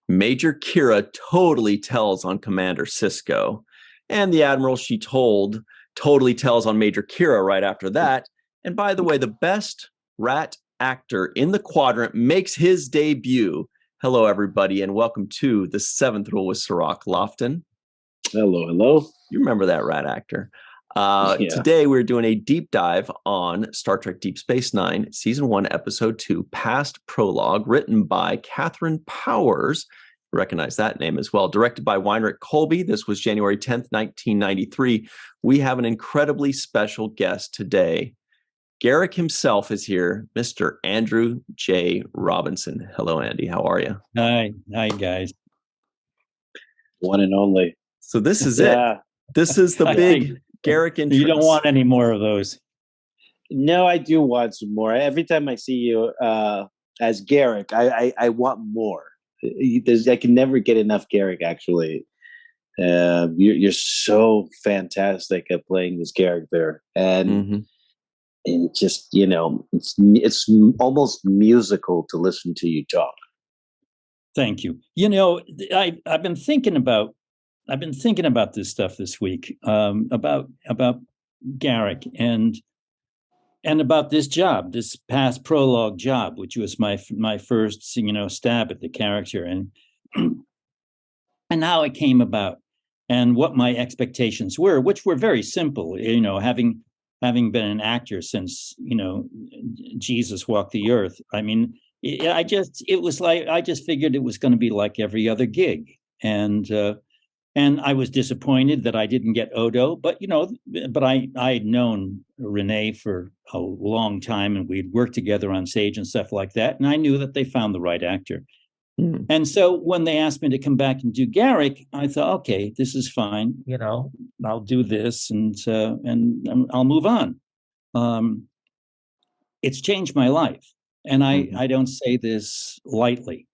Major Kira totally tells on Commander Sisko. And the Admiral she told totally tells on Major Kira right after that. And by the way, the best rat actor in the quadrant makes his debut. Hello, everybody, and welcome to the Seventh Rule with CIRROC LOFTON. Hello. You remember that rat actor. Yeah. Today, we're doing a deep dive on Star Trek Deep Space Nine, Season 1, Episode 2, Past Prologue, written by Catherine Powers. Recognize that name as well. Directed by Weinrich Colby. This was January 10th, 1993. We have an incredibly special guest today. Garak himself is here, Mr. Andrew J. Robinson. Hello, Andy. How are you? Hi, guys. One and only. So this is it. This is the big Garak entrance. You don't want any more of those. No, I do want some more. Every time I see you as Garak, I want more. I can never get enough Garak, actually. You're so fantastic at playing this character. And and just, it's almost musical to listen to you talk. Thank you. I've been thinking about this stuff this week, about Garak and about this job, this past Prologue job, which was my first, stab at the character, and how it came about, and what my expectations were, which were very simple. Having been an actor since Jesus walked the earth. I mean, I just figured it was going to be like every other gig, and I was disappointed that I didn't get Odo, but I had known Renee for a long time, and we'd worked together on stage and stuff like that, and I knew that they found the right actor. And so when they asked me to come back and do Garak, I thought, okay, this is fine. I'll do this, and I'll move on. It's changed my life, and I don't say this lightly.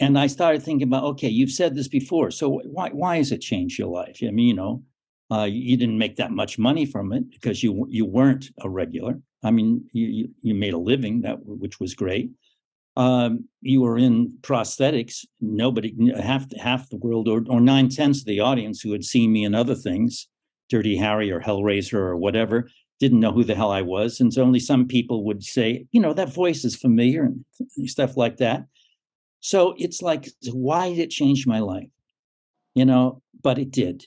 And I started thinking about, okay, you've said this before, so why has it changed your life? I mean, you didn't make that much money from it because you weren't a regular. I mean, you made a living, which was great. You were in prosthetics. Nobody, half the world, or 9/10 of the audience who had seen me in other things, Dirty Harry or Hellraiser or whatever, didn't know who the hell I was. And so only some people would say, that voice is familiar and stuff like that. So it's like, why did it change my life? But it did.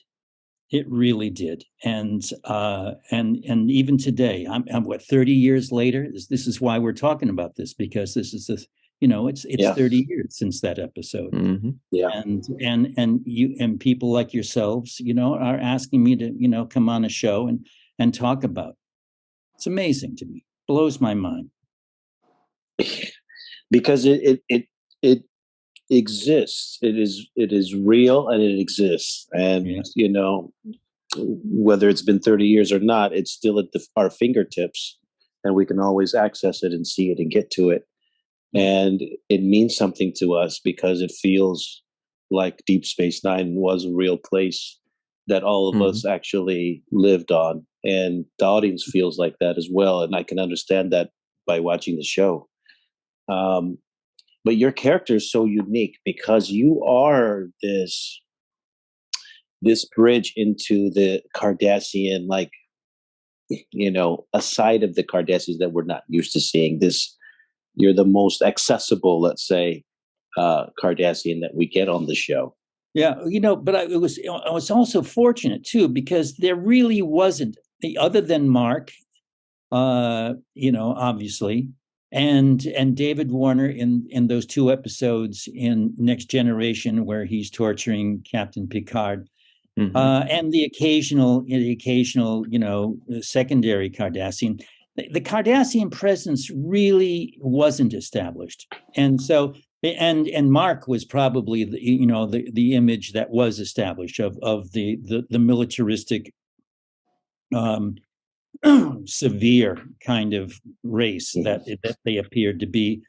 It really did. And even today, I'm what, 30 years later? This is why we're talking about this, because this is it's 30 years since that episode. Yeah. And you and people like yourselves, are asking me to, come on a show and talk about it. It's amazing to me. Blows my mind. Because it exists. It is real, and it exists. And whether it's been 30 years or not, it's still at our fingertips, and we can always access it and see it and get to it. And it means something to us because it feels like Deep Space Nine was a real place that all of us actually lived on. And the audience feels like that as well. And I can understand that by watching the show. But your character is so unique because you are this bridge into the Cardassian, a side of the Cardassians that we're not used to seeing. You're the most accessible, let's say, Cardassian that we get on the show. Yeah, but I was also fortunate too, because there really wasn't, other than Mark, obviously, and David Warner in those 2 episodes in Next Generation where he's torturing Captain Picard, and the occasional, secondary Cardassian. The Cardassian presence really wasn't established, and so and Mark was probably the image that was established of the militaristic, severe kind of race that they appeared to be,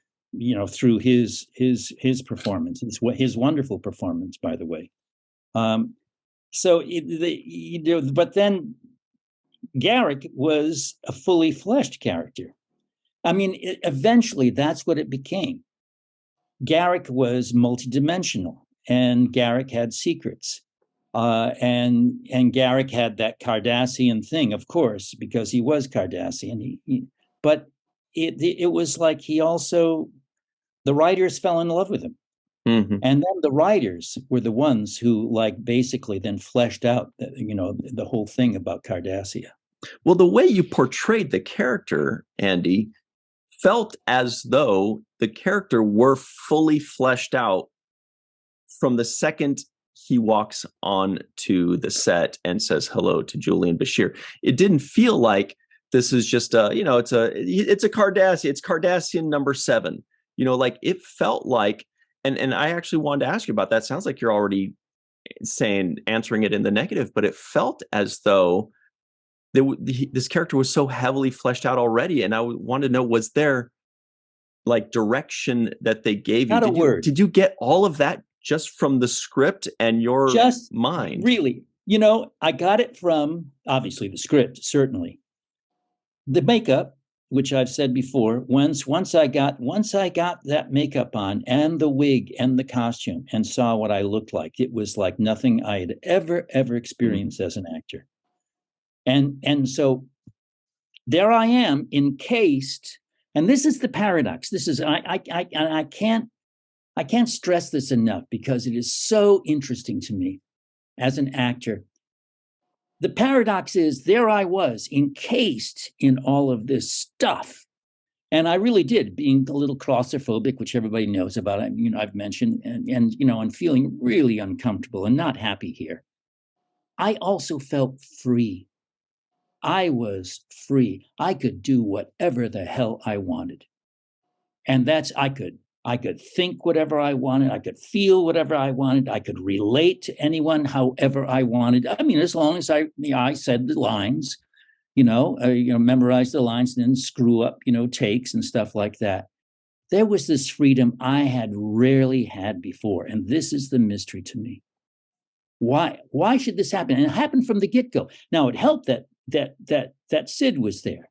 through his performance, his wonderful performance, by the way. But then Garak was a fully fleshed character. I mean, eventually that's what it became. Garak was multidimensional, and Garak had secrets. And Garak had that Cardassian thing, of course, because he was Cardassian. But it was like he also, the writers fell in love with him. Mm-hmm. And then the writers were the ones who, like, basically then fleshed out, the whole thing about Cardassia. Well, the way you portrayed the character, Andy, felt as though the character were fully fleshed out from the second he walks on to the set and says hello to Julian Bashir. It didn't feel like this is just it's a Cardassian, it's Cardassian number 7. Like it felt like, and I actually wanted to ask you about that. Sounds like you're already answering it in the negative, but it felt as though this character was so heavily fleshed out already. And I wanted to know, was there like direction that they gave you? Not a word. Did you get all of that just from the script and your mind? Really, I got it from obviously the script, certainly. The makeup, which I've said before, once I got that makeup on and the wig and the costume and saw what I looked like, it was like nothing I had ever experienced as an actor. And so there I am, encased, and this is the paradox. This is I can't stress this enough because it is so interesting to me as an actor. The paradox is there I was encased in all of this stuff. And I really did, being a little claustrophobic, which everybody knows about, I've mentioned, and feeling really uncomfortable and not happy here. I also felt free. I was free. I could do whatever the hell I wanted. And I could think whatever I wanted. I could feel whatever I wanted. I could relate to anyone however I wanted. I mean, as long as I said the lines, memorize the lines and then screw up, takes and stuff like that. There was this freedom I had rarely had before. And this is the mystery to me. Why should this happen? And it happened from the get-go. Now, it helped that Sid was there.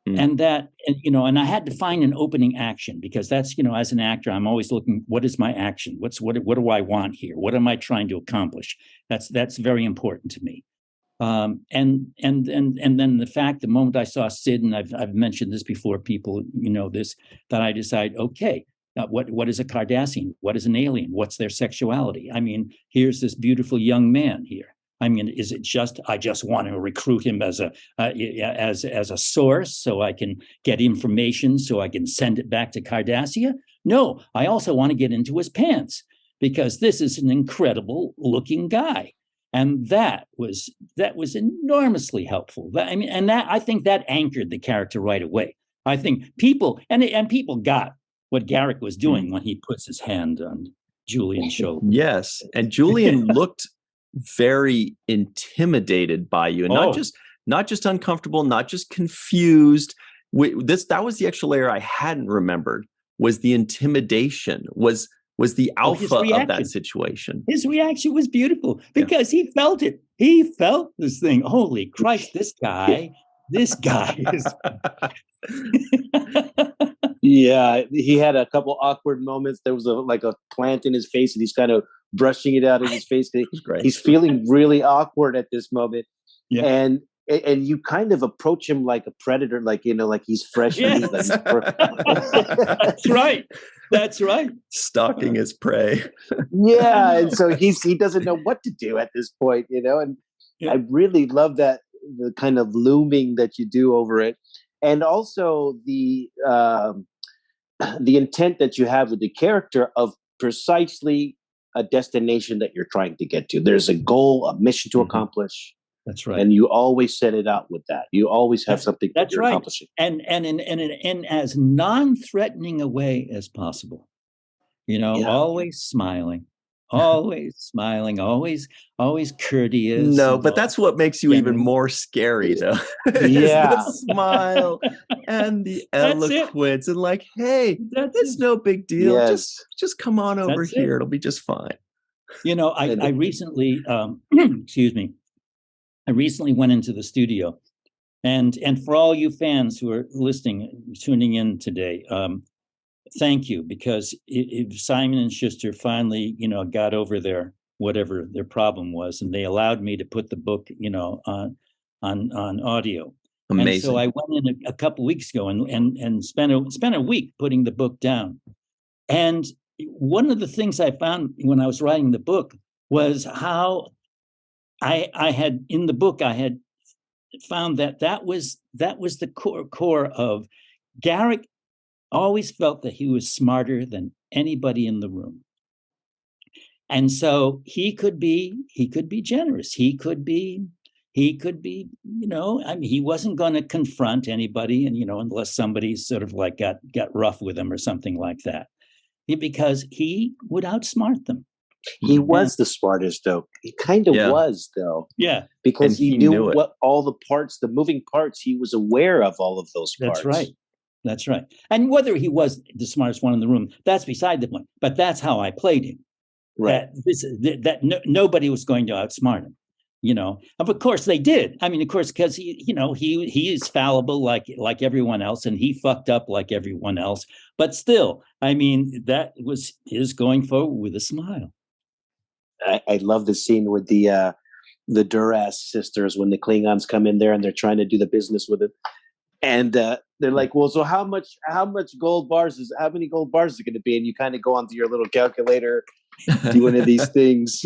And and I had to find an opening action because that's, as an actor, I'm always looking, what is my action? What do I want here? What am I trying to accomplish? That's very important to me. And then the fact, the moment I saw Sid, and I've mentioned this before, people, this, that I decide, okay, what is a Cardassian? What is an alien? What's their sexuality? I mean, here's this beautiful young man here. I mean, is it just I just want to recruit him as a source so I can get information so I can send it back to Cardassia? No, I also want to get into his pants because this is an incredible looking guy. And that was enormously helpful. I think that anchored the character right away. I think people people got what Garak was doing when he puts his hand on Julian's shoulder. Yes, and Julian looked very intimidated by you, and not just uncomfortable, not just confused. That was the extra layer I hadn't remembered, was the intimidation, was the alpha of that situation. His reaction was beautiful because he felt it. He felt this thing. Holy Christ, this guy is. Yeah, he had a couple awkward moments. There was a plant in his face, and he's kind of brushing it out of his face. He's feeling really awkward at this moment. Yeah. And you kind of approach him like a predator, like he's fresh. Yes. That's right. Stalking his prey. Yeah, and so he doesn't know what to do at this point, and I really love that, the kind of looming that you do over it, and also the intent that you have with the character of precisely a destination that you're trying to get to. There's a goal, a mission to accomplish. That's right. And you always set it out with that. You always have something that you're accomplishing. And in as non-threatening a way as possible. Always smiling. Always smiling, always courteous. No, but that's what makes you even more scary, though. Yeah. The smile and the eloquence, and like, hey, it's no big deal. Yes. Just come on over here. It'll be just fine. I recently, excuse me, I recently went into the studio, and for all you fans who are listening, tuning in today, thank you, because if Simon and Schuster finally, got over their whatever their problem was, and they allowed me to put the book, on audio. Amazing. And so I went in a couple weeks ago and spent a week putting the book down. And one of the things I found when I was writing the book was how I had in the book I had found that was the core of Garak. Always felt that he was smarter than anybody in the room. And so he could be generous. He could be, he wasn't going to confront anybody, and, unless somebody sort of like got rough with him or something like that, because he would outsmart them. He was the smartest, though. He kind of was, though. Yeah. Because he knew what all the parts, the moving parts, he was aware of all of those parts. That's right. That's right. And whether he was the smartest one in the room, that's beside the point. But that's how I played him. Right. Nobody was going to outsmart him. Of course they did. I mean, of course, because he is fallible like everyone else, and he fucked up like everyone else. But still, I mean, that was his going forward with a smile. I love the scene with the Duras sisters when the Klingons come in there and they're trying to do the business with it. And they're like, well, so how many gold bars is it going to be? And you kind of go onto your little calculator, do one of these things,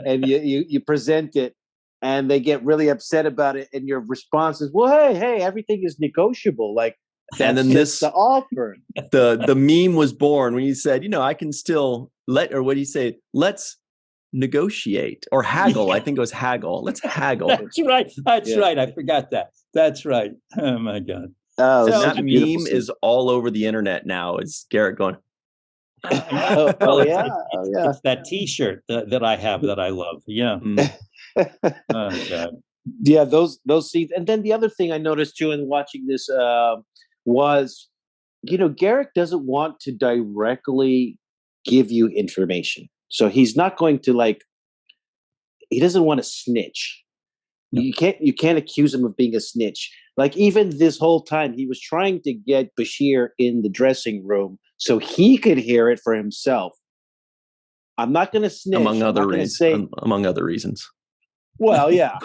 and you present it, and they get really upset about it. And your response is, well, hey, everything is negotiable. Like, that's and then just the offer. The meme was born when you said, I can still or what do you say? Let's negotiate or haggle. Yeah. I think it was haggle. Let's haggle. That's right. That's right. I forgot that. That's right. Oh my God. Oh, so that meme is all over the internet now. Is Garak going? Yeah. It's that T-shirt that I have that I love. Yeah. Oh God. Yeah, those scenes. And then the other thing I noticed too in watching this was, Garak doesn't want to directly give you information. So he's not going to he doesn't want to snitch. No. You can't accuse him of being a snitch. Like, even this whole time he was trying to get Bashir in the dressing room so he could hear it for himself. I'm not going to snitch. Among other reasons. Well, yeah.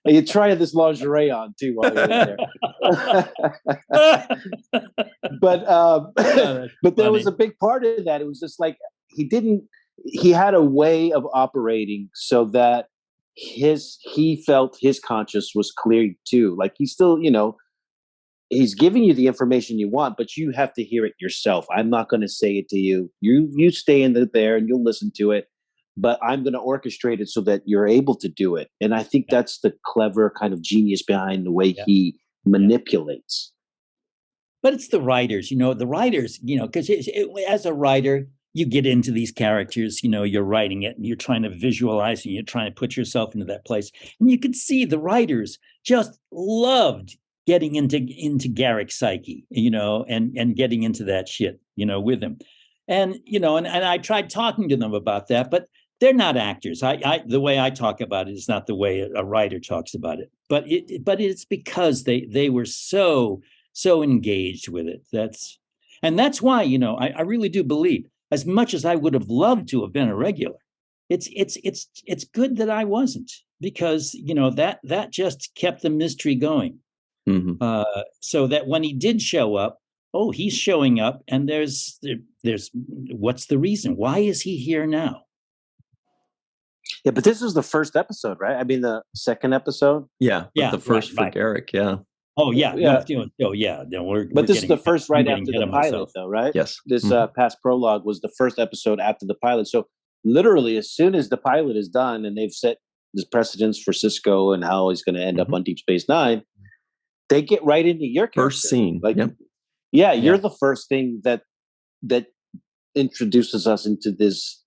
You try this lingerie on too while you're in there. But there was a big part of that. It was just like he had a way of operating so that he felt his conscience was clear too. Like, he's still, he's giving you the information you want, but you have to hear it yourself. I'm not going to say it to you. You stay in there and you'll listen to it. But I'm going to orchestrate it so that you're able to do it. And I think that's the clever kind of genius behind the way he manipulates. But it's the writers, because as a writer, you get into these characters, you're writing it and you're trying to visualize and you're trying to put yourself into that place. And you could see the writers just loved getting into Garak's psyche, and getting into that shit, with him. And, and I tried talking to them about that, but they're not actors. The way I talk about it is not the way a writer talks about it. But it's because they were so engaged with it. That's why, I really do believe, as much as I would have loved to have been a regular, it's good that I wasn't, because that just kept the mystery going. Mm-hmm. So that when he did show up, he's showing up, and there's what's the reason? Why is he here now? Yeah, but this is the first episode, right? I mean, the second episode. Yeah, the first for Garak. Yeah. Oh yeah, yeah. But this is the first right after the pilot, though, right? Yes. This past prologue was the first episode after the pilot. So literally, as soon as the pilot is done, and they've set this precedence for Sisko and how he's going to end up on Deep Space Nine, they get right into your character. First scene. Yeah, you're the first thing that introduces us into this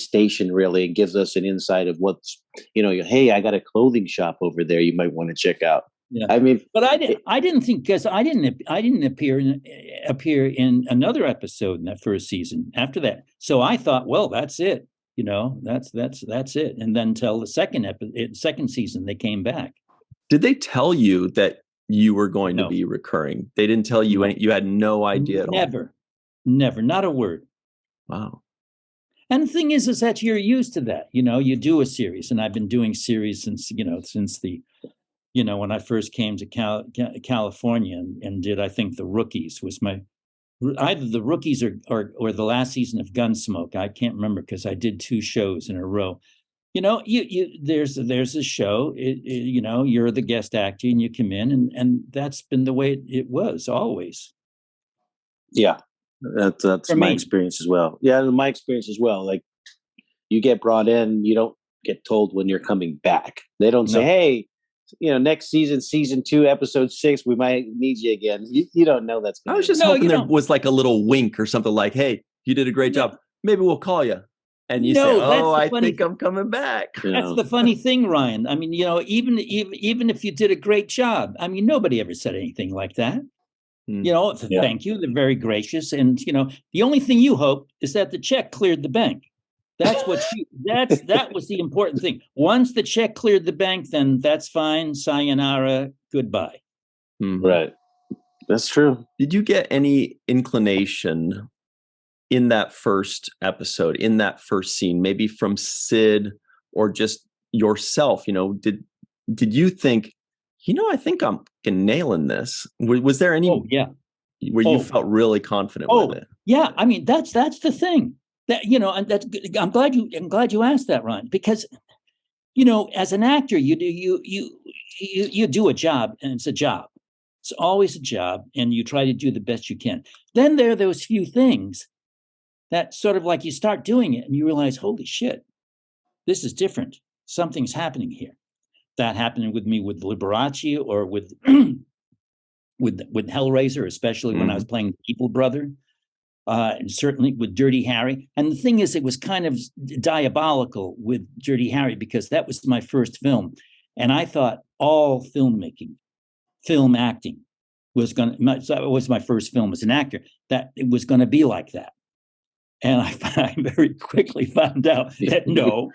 station, really, and gives us an insight of what's, hey, I got a clothing shop over there you might want to check out. Yeah. I mean, but I didn't think, because I didn't appear in another episode in that first season after that. So I thought, well, that's it. That's it. And then until the second season, they came back. Did they tell you that you were going to be recurring? They didn't tell you you had no idea at all? Never, not a word. Wow. And the thing is that you're used to that. You do a series, and I've been doing series since the, when I first came to California and did, I think, The Rookies was either The Rookies or the last season of Gunsmoke. I can't remember because I did 2 shows in a row. There's a show, you're the guest actor and you come in, and that's been the way it was always. Yeah. That's my experience as well. Yeah, my experience as well. Like, you get brought in, you don't get told when you're coming back. They don't say, "Hey, next season 2, episode 6, we might need you again." You don't know that's. I was just hoping there was like a little wink or something like, "Hey, you did a great job. Maybe we'll call you." And you say, "Oh, I think I'm coming back." That's the funny thing, Ryan. I mean, even if you did a great job, I mean, nobody ever said anything like that. Thank you. They're very gracious. And, the only thing you hope is that the check cleared the bank. That's that was the important thing. Once the check cleared the bank, then that's fine. Sayonara. Goodbye. Mm-hmm. Right. That's true. Did you get any inclination in that first episode, in that first scene, maybe from Sid or just yourself? Did you think, I think I'm nailing this? Was there any where you felt really confident with it? Yeah, I mean that's the thing that and that's I'm glad you asked that, Ron, because as an actor you do a job, and it's a job. It's always a job, and you try to do the best you can. Then there are those few things that sort of like you start doing it and you realize, holy shit, this is different. Something's happening here. That happened with me with Liberace or with with Hellraiser, especially when I was playing the Evil Brother, and certainly with Dirty Harry. And the thing is, it was kind of diabolical with Dirty Harry because that was my first film, and I thought all filmmaking, film acting, that was my first film as an actor, that it was going to be like that. And I very quickly found out that no,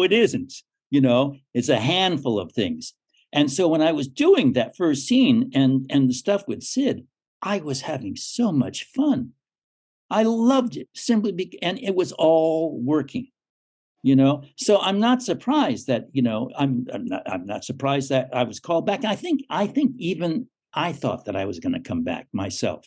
it isn't. It's a handful of things. And so when I was doing that first scene and the stuff with Sid, I was having so much fun. I loved it and it was all working. So I'm not surprised that I'm not surprised that I was called back. I think even I thought that I was going to come back myself,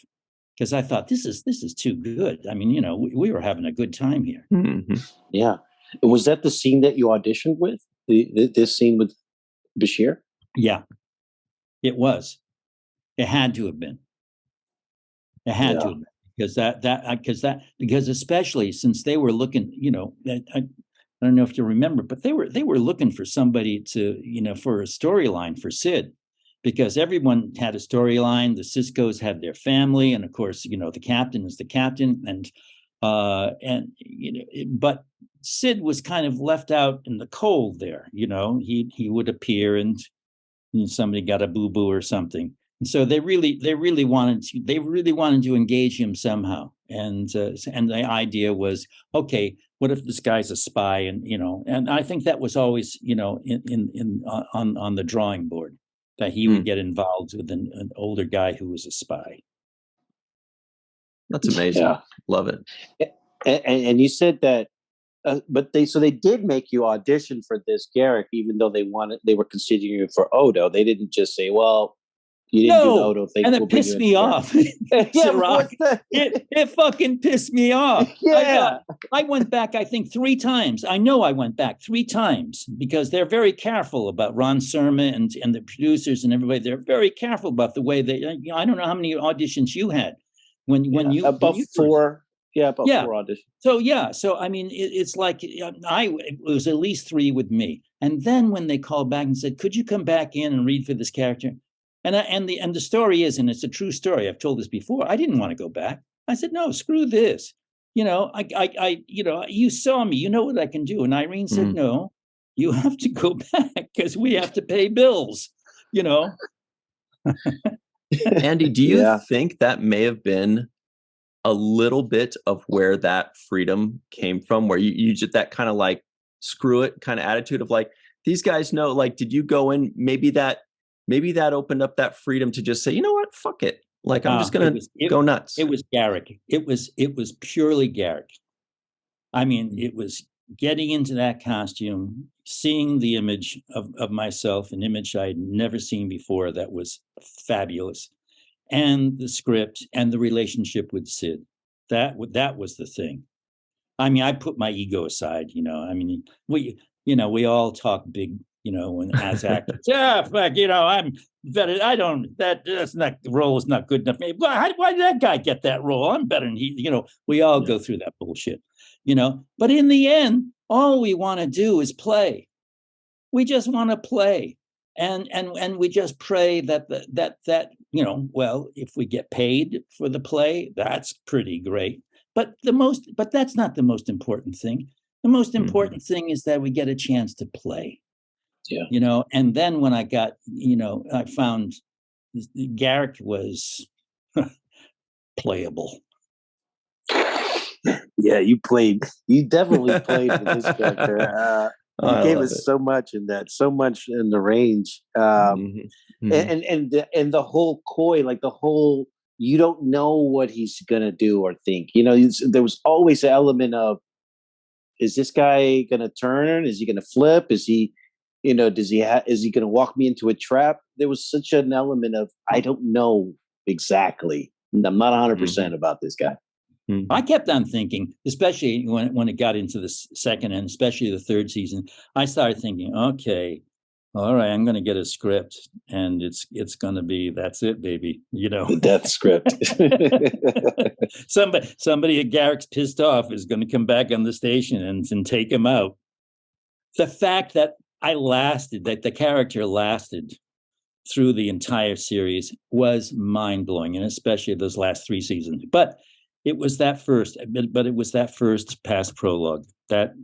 because I thought this is too good. I mean, we were having a good time here. Mm-hmm. Yeah. Was that the scene that you auditioned with? This scene with Bashir? Yeah, it was. It had to have been. It had to have been, because especially since they were looking, I don't know if you remember, but they were looking for somebody to, for a storyline for Sid, because everyone had a storyline. The Siskos had their family, and of course, the captain is the captain, but Sid was kind of left out in the cold there. He would appear and somebody got a boo-boo or something. And so they really wanted to engage him somehow. And the idea was, okay, what if this guy's a spy? And I think that was always, on the drawing board, that he would get involved with an older guy who was a spy. That's amazing. Yeah. Love it. And you said that, but they did make you audition for this Garak, even though they were considering you for Odo. They didn't just say, "Well, you didn't do the Odo thing." And it pissed me off. It fucking pissed me off. Yeah, I went back, I think 3 times. I know I went back 3 times because they're very careful about Ron Surma and the producers and everybody. They're very careful about the way they. I don't know how many auditions you had when you about 4. Yeah, about 4 auditions. So I mean, it's like it was at least 3 with me. And then when they called back and said, "Could you come back in and read for this character?" And the story is, and it's a true story, I've told this before, I didn't want to go back. I said, no, screw this. You saw me, you know what I can do. And Irene said, no, you have to go back because we have to pay bills, Andy, do you think that may have been a little bit of where that freedom came from, where you just that kind of like screw it kind of attitude of like, these guys know, like, did you go in maybe that maybe that opened up that freedom to just say, you know what, fuck it. Like, I'm just going to go nuts. It was Garak. It was purely Garak. I mean, it was getting into that costume, seeing the image of myself, an image I had never seen before that was fabulous, and the script and the relationship with Sid. That was the thing. I mean, I put my ego aside, I mean, we all talk big, when as actors, yeah, fuck, I'm better. That's not, the role is not good enough. Why did that guy get that role? I'm better than he, we all go through that bullshit, but in the end, all we want to do is play. We just want to play. And we just pray that well, if we get paid for the play, that's pretty great. But that's not the most important thing. The most important thing is that we get a chance to play. Yeah. And then when I got, I found Garak was playable. Yeah, you definitely played with this character. You gave us so much in that, so much in the range. And the whole coy, like the whole, you don't know what he's gonna do or think. There was always an element of, is this guy gonna turn? Is he gonna flip? Is he, is he gonna walk me into a trap? There was such an element of, I don't know exactly. I'm not 100% about this guy. I kept on thinking, especially when it got into the second and especially the third season, I started thinking, okay, all right, I'm going to get a script, and it's going to be, that's it, baby, the death script. somebody at Garak's pissed off is going to come back on the station and take him out. The fact that that the character lasted through the entire series was mind blowing, and especially those last 3 seasons. But it was that first past prologue that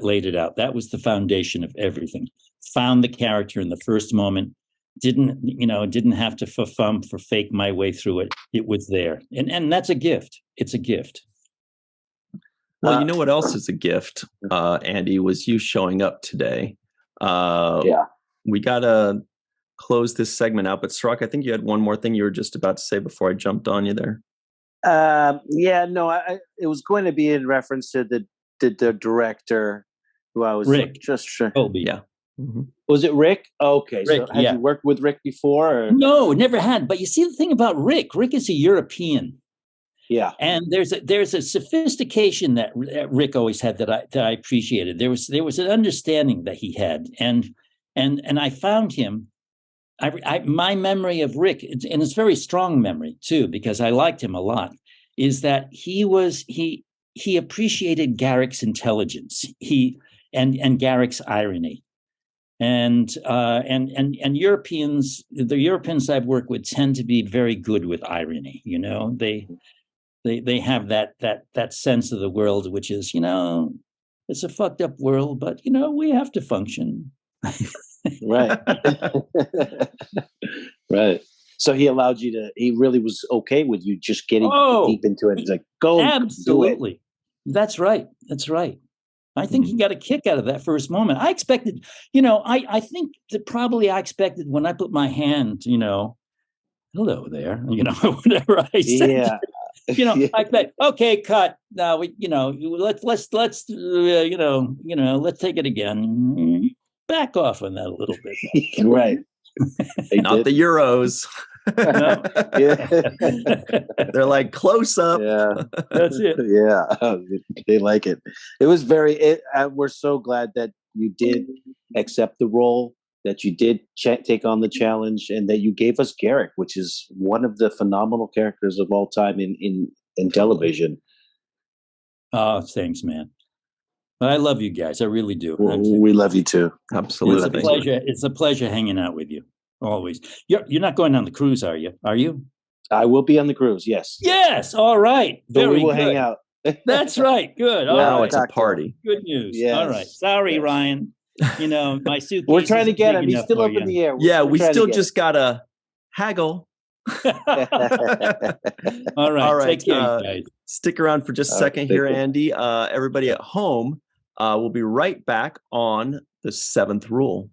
laid it out. That was the foundation of everything. Found the character in the first moment. Didn't have to fake my way through it. It was there, and that's a gift. It's a gift. Well, you know what else is a gift, Andy, was you showing up today. We gotta close this segment out, but CIRROC, I think you had one more thing you were just about to say before I jumped on you there. It was going to be in reference to the director who I was Rick. Just sure. Colby. Yeah. Mm-hmm. Was it Rick? Okay. Rick, so had you worked with Rick before? Or? No, never had. But you see the thing about Rick is a European. Yeah. And there's a sophistication that Rick always had that I appreciated. There was an understanding that he had. And I found him. My memory of Rick, and it's a very strong memory too, because I liked him a lot, is that he appreciated Garak's intelligence, and Garak's irony, and Europeans, the Europeans I've worked with tend to be very good with irony. They have that sense of the world, which is, it's a fucked up world, but we have to function. Right. Right. So he allowed you he really was okay with you just getting deep into it. He's like, go. Absolutely. Do it. That's right. I think he got a kick out of that first moment. I expected, I think that probably I expected when I put my hand, hello there, whatever I said. Yeah. I said, okay, cut. Now let's let's take it again. Back off on that a little bit. Right. Not the Euros. They're like close up. Yeah. That's it. Yeah. They like it. It was we're so glad that you did accept the role, that you did take on the challenge, and that you gave us Garak, which is one of the phenomenal characters of all time in television. Oh, thanks, man. But I love you guys. I really do. We love you too. Absolutely. It's a pleasure. It's a pleasure hanging out with you. Always. You're not going on the cruise, are you? Are you? I will be on the cruise. Yes. Yes. All right. We will hang out. That's right. Good. Now right. It's a party. Good news. Yes. All right. Sorry, Ryan. My suitcase. We're trying to get him. He's still up in the air. We still just gotta haggle. All right. Take care, guys. Stick around for just a second here, Andy. Everybody at home, we'll be right back on the 7th rule.